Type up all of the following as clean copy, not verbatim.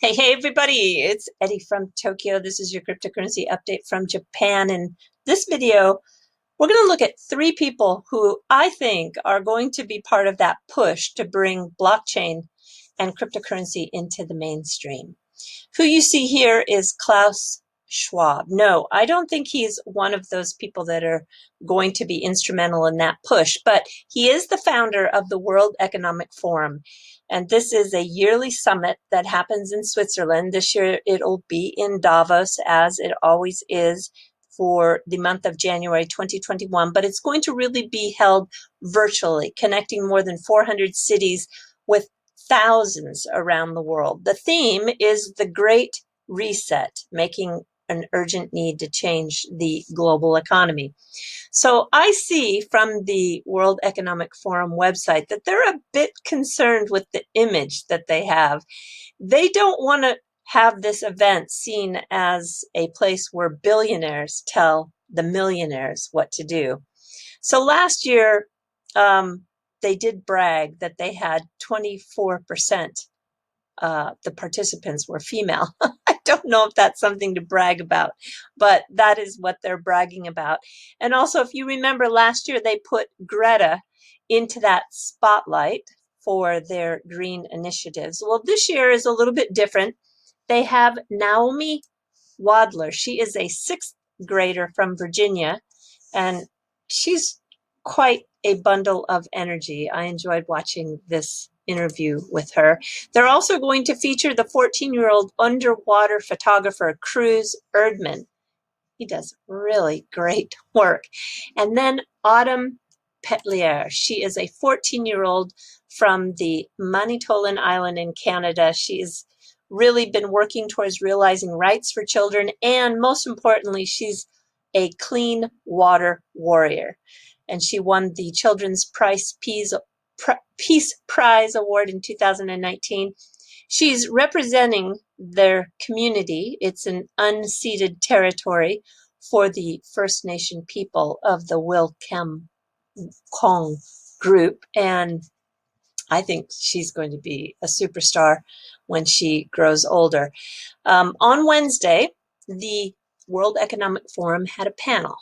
Hey, everybody, it's Eddie from Tokyo. This is your cryptocurrency update from Japan. In this video, we're going to look at three people who I think are going to be part of that push to bring blockchain and cryptocurrency into the mainstream. Who you see here is Klaus Schwab. No, I don't think he's one of those people that are going to be instrumental in that push, but he is the founder of the World Economic Forum. And this is a yearly summit that happens in Switzerland. This year it'll be in Davos, as it always is for the month of January 2021, but it's going to really be held virtually, connecting more than 400 cities with thousands around the world. The theme is the Great Reset, making an urgent need to change the global economy. So I see from the World Economic Forum website that they're a bit concerned with the image that they have. They don't want to have this event seen as a place where billionaires tell the millionaires what to do. So last year, they did brag that they had 24%. The participants were female. I don't know if that's something to brag about, but that is what they're bragging about. And also, if you remember last year, they put Greta into that spotlight for their green initiatives. Well, this year is a little bit different. They have Naomi Wadler. She is a sixth grader from Virginia, and she's quite a bundle of energy. I enjoyed watching this interview with her. They're also going to feature the 14-year-old underwater photographer, Cruz Erdman. He does really great work. And then Autumn Petlier. She is a 14-year-old from the Manitoulin Island in Canada. She's really been working towards realizing rights for children, and most importantly, she's a clean water warrior. And she won the Children's Peace Prize Award in 2019. She's representing their community. It's an unceded territory for the First Nation people of the Wilkam Kong group, and I think she's going to be a superstar when she grows older. On Wednesday, the World Economic Forum had a panel.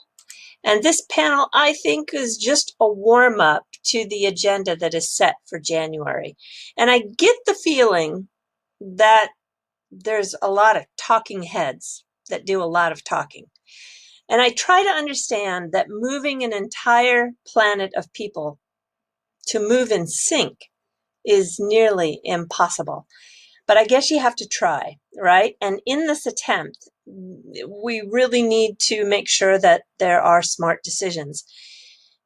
And this panel, I think, is just a warm-up to the agenda that is set for January. And I get the feeling that there's a lot of talking heads that do a lot of talking. And I try to understand that moving an entire planet of people to move in sync is nearly impossible. But I guess you have to try, right? And in this attempt, we really need to make sure that there are smart decisions.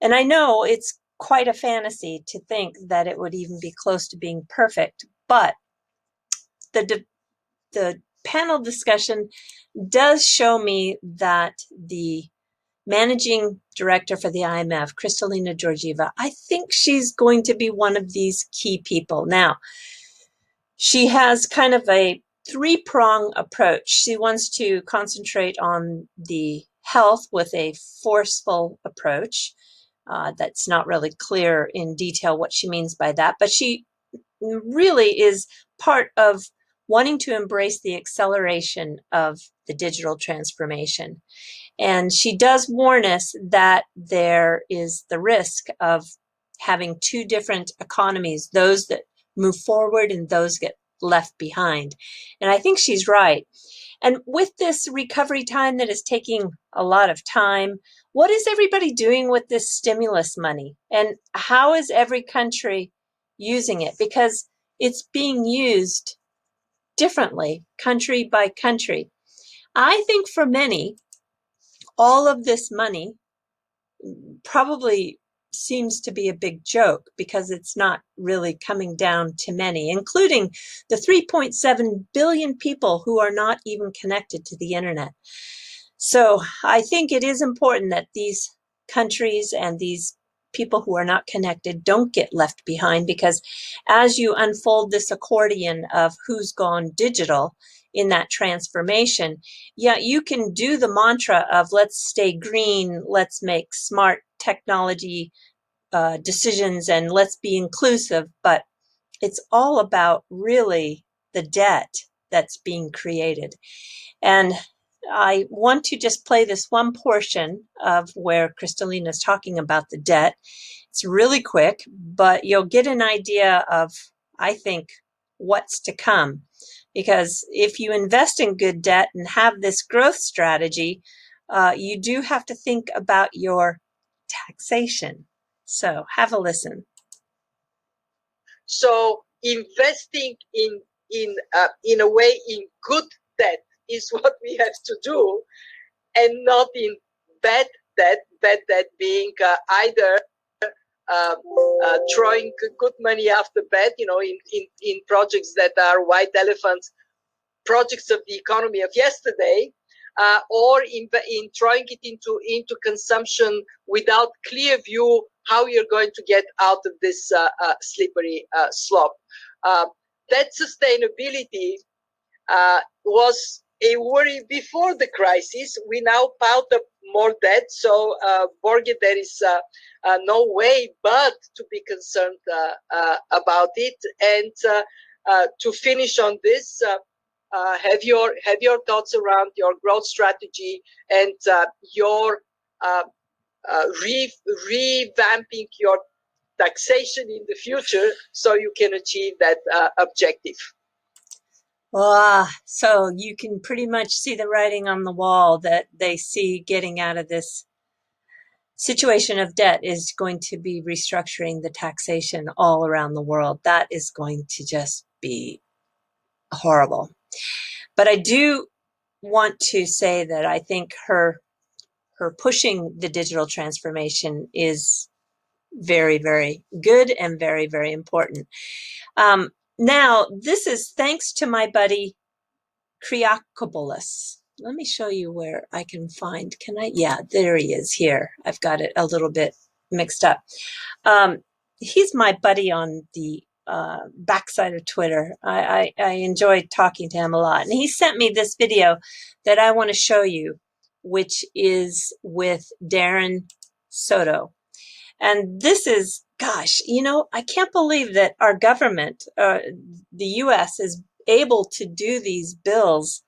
And I know it's quite a fantasy to think that it would even be close to being perfect, but the panel discussion does show me that the managing director for the IMF, Kristalina Georgieva, I think she's going to be one of these key people. Now, she has kind of a three-prong approach. She wants to concentrate on the health with a forceful approach. That's not really clear in detail what she means by that, but she really is part of wanting to embrace the acceleration of the digital transformation. And she does warn us that there is the risk of having two different economies, those that move forward and those get left behind. And I think she's right. And with this recovery time that is taking a lot of time, what is everybody doing with this stimulus money? And how is every country using it? Because it's being used differently, country by country. I think for many, all of this money probably seems to be a big joke because it's not really coming down to many, including the 3.7 billion people who are not even connected to the internet. So I think it is important that these countries and these people who are not connected don't get left behind, because as you unfold this accordion of who's gone digital in that transformation, yeah, you can do the mantra of let's stay green, let's make smart technology decisions, and let's be inclusive, but it's all about really the debt that's being created. And I want to just play this one portion of where Kristalina is talking about the debt. It's really quick, but you'll get an idea of, I think, what's to come. Because if you invest in good debt and have this growth strategy, you do have to think about your taxation. So have a listen. So investing in a way in good debt is what we have to do, and not in bad debt. Bad debt being either throwing good money after bad, in projects that are white elephants, projects of the economy of yesterday, or in throwing it into consumption without clear view how you're going to get out of this slippery slope. That sustainability was a worry before the crisis. We now piled up more debt, so Borge, there is no way but to be concerned about it. And to finish on this, have your thoughts around your growth strategy and your revamping your taxation in the future so you can achieve that objective. So you can pretty much see the writing on the wall that they see getting out of this situation of debt is going to be restructuring the taxation all around the world. That is going to just be horrible. But I do want to say that I think her pushing the digital transformation is very, very good and very, very important. Now, this is thanks to my buddy Kriakopoulos. Let me show you where I can find, yeah, there he is here. I've got it a little bit mixed up. He's my buddy on the backside of Twitter. I enjoy talking to him a lot. And he sent me this video that I want to show you, which is with Darren Soto. And this is, gosh, I can't believe that our government, the US, is able to do these bills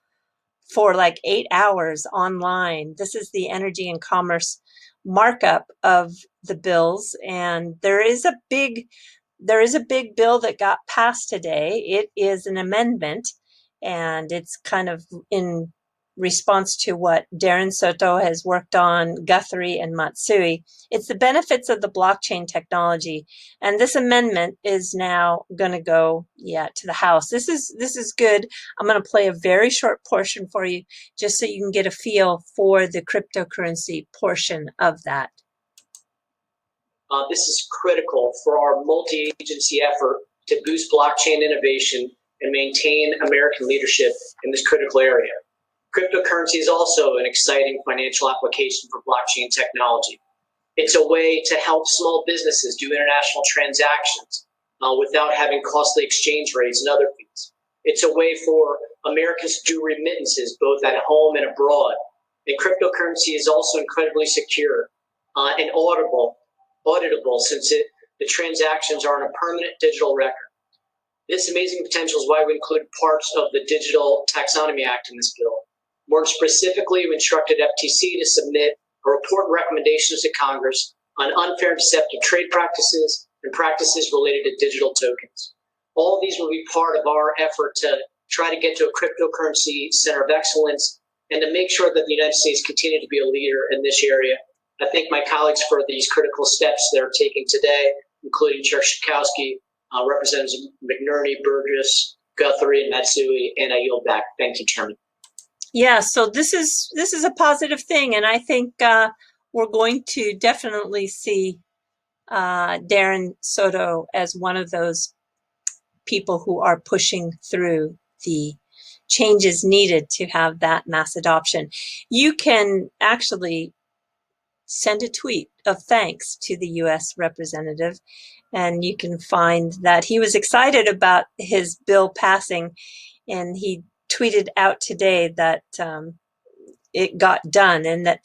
for like 8 hours online. This is the Energy and Commerce markup of the bills. And there is a big bill that got passed today. It is an amendment, and it's kind of in response to what Darren Soto has worked on, Guthrie and Matsui. It's the benefits of the blockchain technology. And this amendment is now going to go, to the House. This is good. I'm going to play a very short portion for you just so you can get a feel for the cryptocurrency portion of that. This is critical for our multi-agency effort to boost blockchain innovation and maintain American leadership in this critical area. Cryptocurrency is also an exciting financial application for blockchain technology. It's a way to help small businesses do international transactions without having costly exchange rates and other fees. It's a way for Americans to do remittances both at home and abroad. And cryptocurrency is also incredibly secure and auditable since the transactions are on a permanent digital record. This amazing potential is why we include parts of the Digital Taxonomy Act in this bill. More specifically, we instructed FTC to submit a report and recommendations to Congress on unfair and deceptive trade practices and practices related to digital tokens. All of these will be part of our effort to try to get to a cryptocurrency center of excellence and to make sure that the United States continue to be a leader in this area. I thank my colleagues for these critical steps they're taking today, including Chair Schakowsky, Representatives McNerney, Burgess, Guthrie, and Matsui, and I yield back. Thank you, Chairman. Yeah, so this is a positive thing, and I think we're going to definitely see Darren Soto as one of those people who are pushing through the changes needed to have that mass adoption. You can actually send a tweet of thanks to the U.S. representative, and you can find that he was excited about his bill passing, and he tweeted out today that it got done and that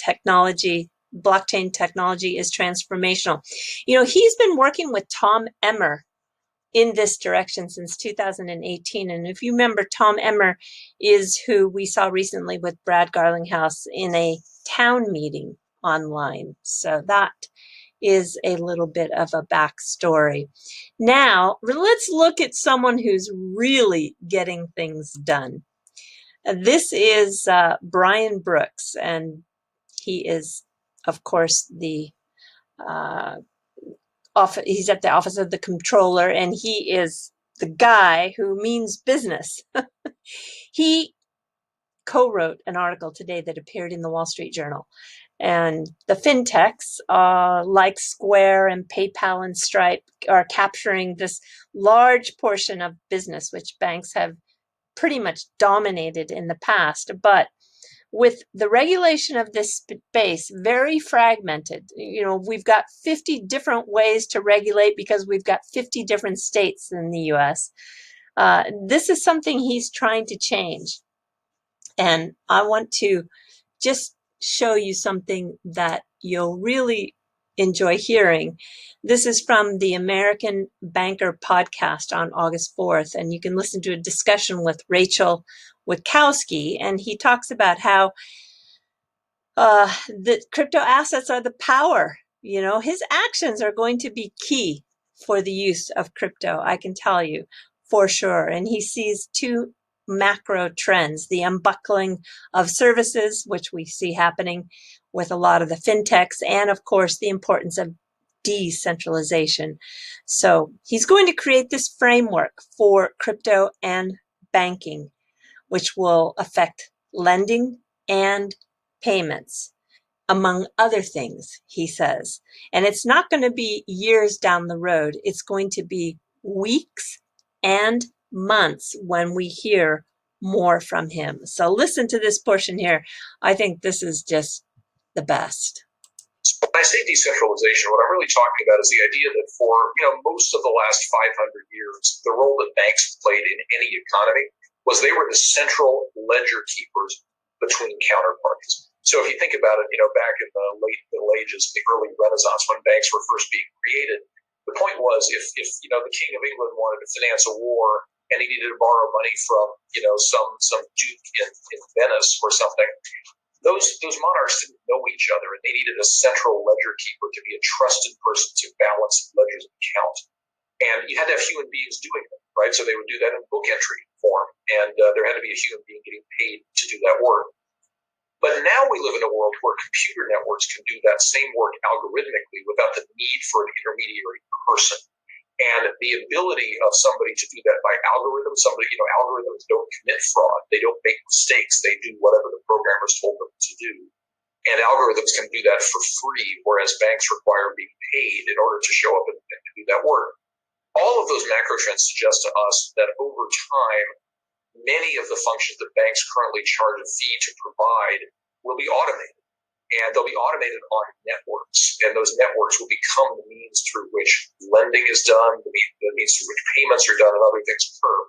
blockchain technology is transformational. He's been working with Tom Emmer in this direction since 2018. And if you remember, Tom Emmer is who we saw recently with Brad Garlinghouse in a town meeting online. So that is a little bit of a backstory. Now, let's look at someone who's really getting things done. This is Brian Brooks, and he is, of course, the he's at the Office of the Comptroller, and he is the guy who means business. He co-wrote an article today that appeared in the Wall Street Journal. And the fintechs, like Square and PayPal and Stripe, are capturing this large portion of business, which banks have pretty much dominated in the past. But with the regulation of this space very fragmented, we've got 50 different ways to regulate because we've got 50 different states in the US. This is something he's trying to change. And I want to just show you something that you'll really enjoy hearing. This is from the American Banker podcast on August 4th, and you can listen to a discussion with Rachel Witkowski, and he talks about how the crypto assets are the power. His actions are going to be key for the use of crypto, I can tell you for sure. And he sees two macro trends: the unbuckling of services, which we see happening with a lot of the fintechs, and of course, the importance of decentralization. So he's going to create this framework for crypto and banking, which will affect lending and payments, among other things, he says. And it's not going to be years down the road. It's going to be weeks and months when we hear more from him. So listen to this portion here. I think this is just the best. When I say decentralization, what I'm really talking about is the idea that for most of the last 500 years, the role that banks played in any economy was they were the central ledger keepers between counterparties. So if you think about it, back in the late Middle Ages, the early Renaissance, when banks were first being created, the point was if the King of England wanted to finance a war and he needed to borrow money from some duke in Venice or something, those monarchs didn't know each other, and they needed a central ledger keeper to be a trusted person to balance ledgers of account. And you had to have human beings doing it, right? So they would do that in book entry form, and there had to be a human being getting paid to do that work. But now we live in a world where computer networks can do that same work algorithmically without the need for an intermediary person. And the ability of somebody to do that by algorithms, algorithms don't commit fraud. They don't make mistakes. They do whatever the programmers told them to do. And algorithms can do that for free, whereas banks require being paid in order to show up and do that work. All of those macro trends suggest to us that over time, many of the functions that banks currently charge a fee to provide will be automated. And they'll be automated on networks. And those networks will become the means through which lending is done, the means through which payments are done, and other things occur.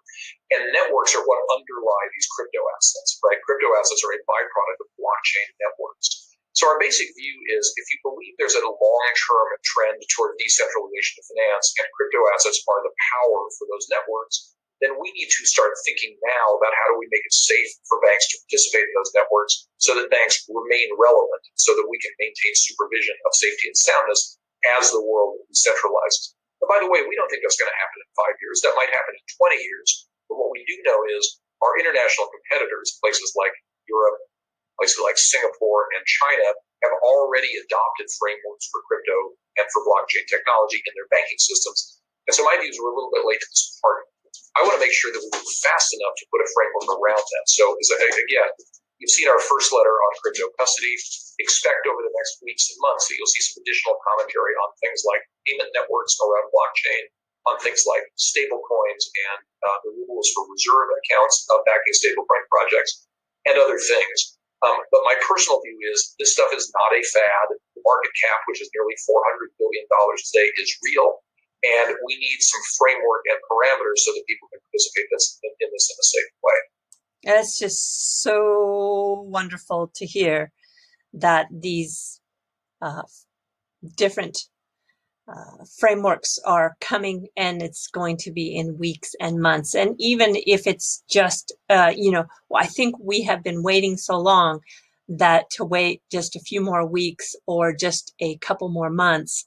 And networks are what underlie these crypto assets, right? Crypto assets are a byproduct of blockchain networks. So our basic view is if you believe there's a long-term trend toward decentralization of finance and crypto assets are the power for those networks, then we need to start thinking now about how do we make it safe for banks to participate in those networks so that banks remain relevant, so that we can maintain supervision of safety and soundness as the world decentralizes. But by the way, we don't think that's going to happen in 5 years. That might happen in 20 years. But what we do know is our international competitors, places like Europe, places like Singapore and China, have already adopted frameworks for crypto and for blockchain technology in their banking systems. And so my view is we're a little bit late to this party. I want to make sure that we move fast enough to put a framework around that. So again, you've seen our first letter on crypto custody. Expect over the next weeks and months that you'll see some additional commentary on things like payment networks around blockchain, on things like stable coins and the rules for reserve accounts of backing stablecoin projects and other things. But my personal view is this stuff is not a fad. The market cap, which is nearly $400 billion today, is real. And we need some framework and parameters so that people can participate in this in a safe way. And it's just so wonderful to hear that these different frameworks are coming, and it's going to be in weeks and months. And even if it's just, I think we have been waiting so long that to wait just a few more weeks or just a couple more months,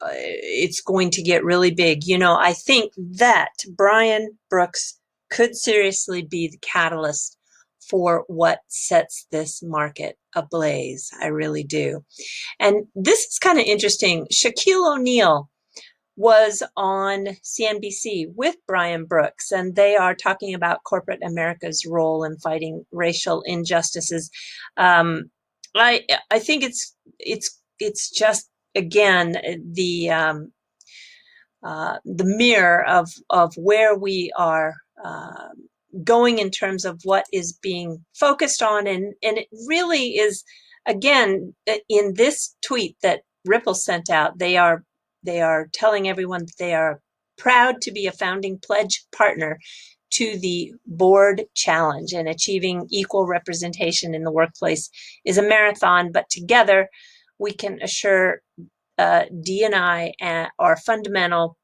it's going to get really big. I think that Brian Brooks could seriously be the catalyst for what sets this market ablaze. I really do. And this is kind of interesting. Shaquille O'Neal was on CNBC with Brian Brooks, and they are talking about corporate America's role in fighting racial injustices. I think it's just, again, the mirror of where we are going in terms of what is being focused on, and it really is, again, in this tweet that Ripple sent out, they are telling everyone that they are proud to be a founding pledge partner to the board challenge, and achieving equal representation in the workplace is a marathon, but together we can assure D&I are fundamental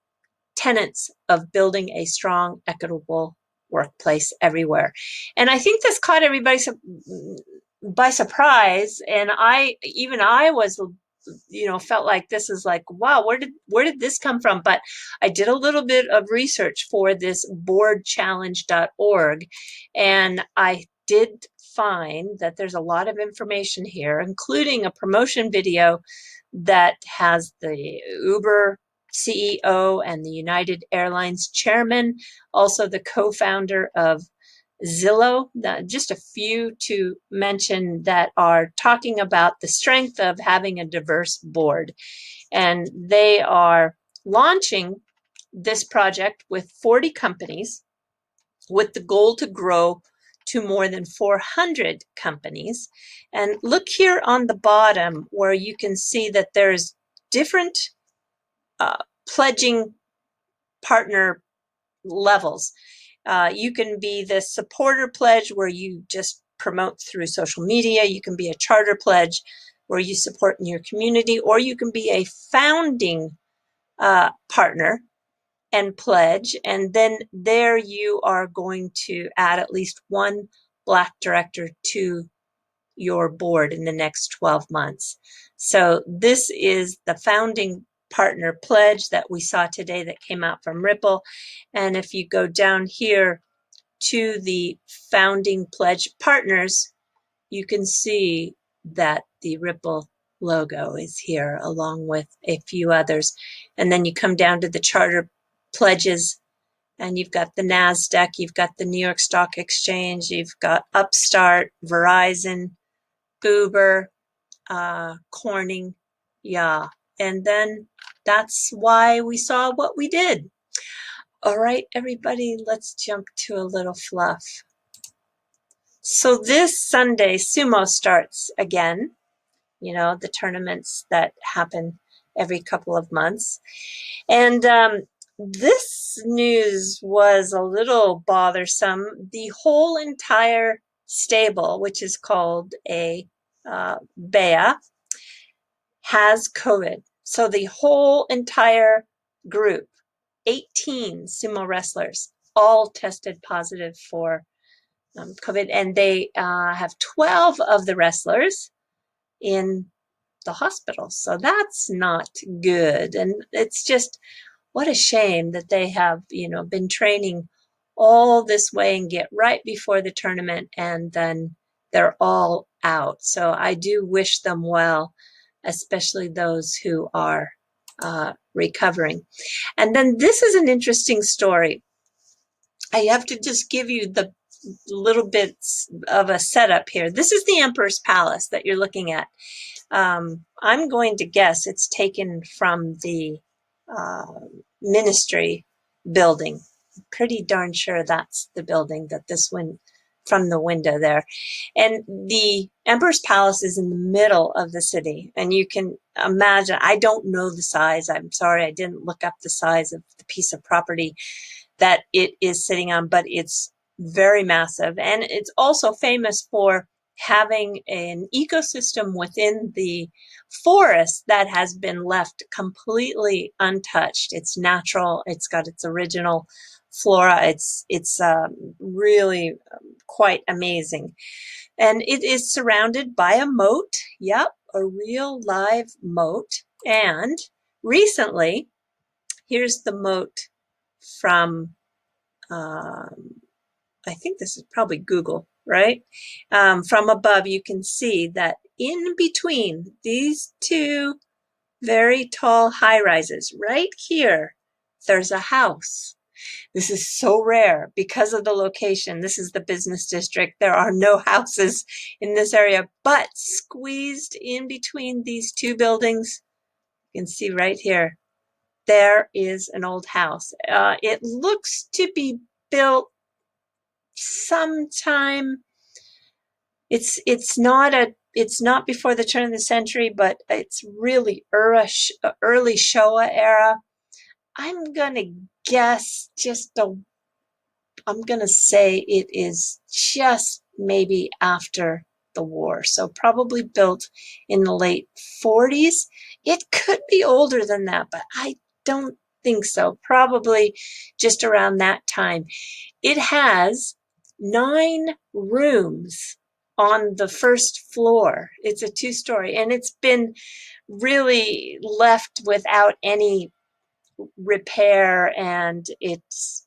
tenets of building a strong, equitable workplace everywhere. And I think this caught everybody by surprise. And I was, felt like this is like, wow, where did this come from? But I did a little bit of research for this boardchallenge.org, and I did find that there's a lot of information here, including a promotion video that has the Uber CEO and the United Airlines chairman, also the co-founder of Zillow, just a few to mention, that are talking about the strength of having a diverse board. And they are launching this project with 40 companies with the goal to grow to more than 400 companies. And look here on the bottom where you can see that there's different pledging partner levels. You can be the supporter pledge where you just promote through social media. You can be a charter pledge where you support in your community, or you can be a founding partner and pledge. And then there you are going to add at least one Black director to your board in the next 12 months. So this is the founding partner pledge that we saw today that came out from Ripple. And if you go down here to the founding pledge partners, you can see that the Ripple logo is here along with a few others. And then you come down to the charter pledges, and you've got the NASDAQ, you've got the New York Stock Exchange, you've got Upstart, Verizon, Uber, Corning, yeah. And then that's why we saw what we did. All right, everybody, let's jump to a little fluff. So this Sunday, Sumo starts again, the tournaments that happen every couple of months. And this news was a little bothersome. The whole entire stable, which is called a BEA, has COVID. So the whole entire group, 18 sumo wrestlers, all tested positive for COVID, and they have 12 of the wrestlers in the hospital. So that's not good. And it's just, what a shame that they have, been training all this way and get right before the tournament, and then they're all out. So I do wish them well, especially those who are recovering. And then this is an interesting story. I have to just give you the little bits of a setup here. This is the Emperor's Palace that you're looking at. I'm going to guess it's taken from the ministry building. Pretty darn sure that's the building that this one from the window there. And the Emperor's Palace is in the middle of the city. And you can imagine, I don't know the size. I'm sorry, I didn't look up the size of the piece of property that it is sitting on, but it's very massive. And it's also famous for having an ecosystem within the forest that has been left completely untouched. It's natural. It's got its original flora. It's really quite amazing. And it is surrounded by a moat. Yep, a real live moat. And recently, here's the moat from, I think this is probably Google, right? From above, you can see that in between these two very tall high-rises, right here, there's a house. This is so rare because of the location. This is the business district. There are no houses in this area, but squeezed in between these two buildings, you can see right here, there is an old house. It looks to be built sometime. It's not before the turn of the century, but it's really early Showa era. I'm gonna guess I'm gonna say it is just maybe after the war, so probably built in the late 40s. It could be older than that, but I don't think so. Probably just around that time. It has 9 rooms on the first floor. It's a 2-story, and it's been really left without any repair, and it's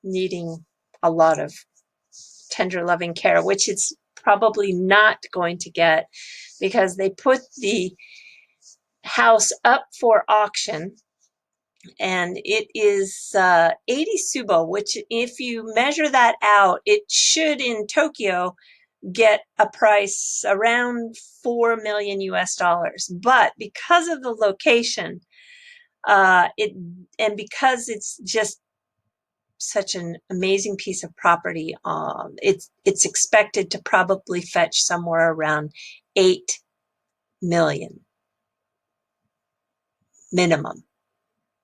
needing a lot of tender loving care, which it's probably not going to get because they put the house up for auction, and it is 80 Sumo, which if you measure that out, it should in Tokyo get a price around 4 million US dollars. But because of the location, and because it's just such an amazing piece of property, it's expected to probably fetch somewhere around 8 million minimum.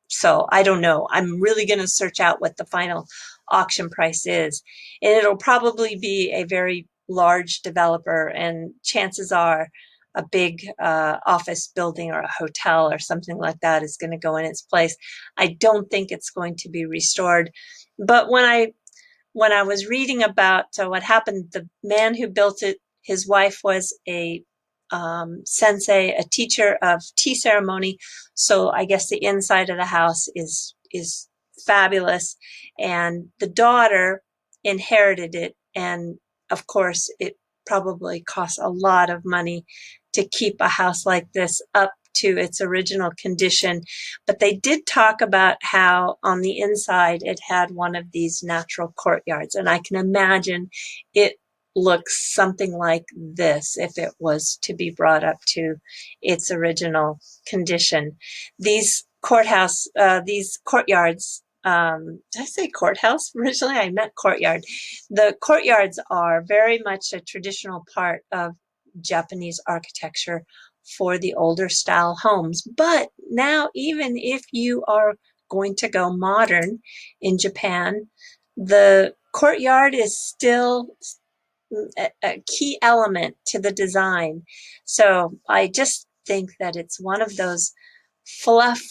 So I don't know. I'm really going to search out what the final auction price is. And it'll probably be a very large developer, and chances are a big office building or a hotel or something like that is going to go in its place. I don't think it's going to be restored. But when I was reading about what happened, the man who built it, his wife was a sensei, a teacher of tea ceremony. So I guess the inside of the house is fabulous. And the daughter inherited it. And of course, it probably costs a lot of money to keep a house like this up to its original condition. But they did talk about how on the inside it had one of these natural courtyards. And I can imagine it looks something like this if it was to be brought up to its original condition. These courtyards, did I say courthouse? Originally, I meant courtyard. The courtyards are very much a traditional part of Japanese architecture for the older style homes. But now, even if you are going to go modern in Japan, the courtyard is still a key element to the design. So I just think that it's one of those fluff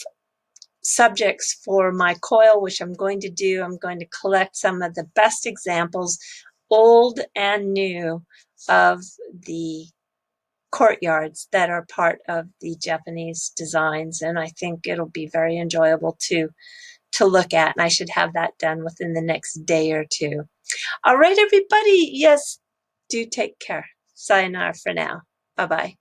subjects for my coil, which I'm going to do. I'm going to collect some of the best examples, old and new, of the courtyards that are part of the Japanese designs. And I think it'll be very enjoyable to look at. And I should have that done within the next day or two. All right, everybody. Yes, do take care. Sayonara for now. Bye-bye.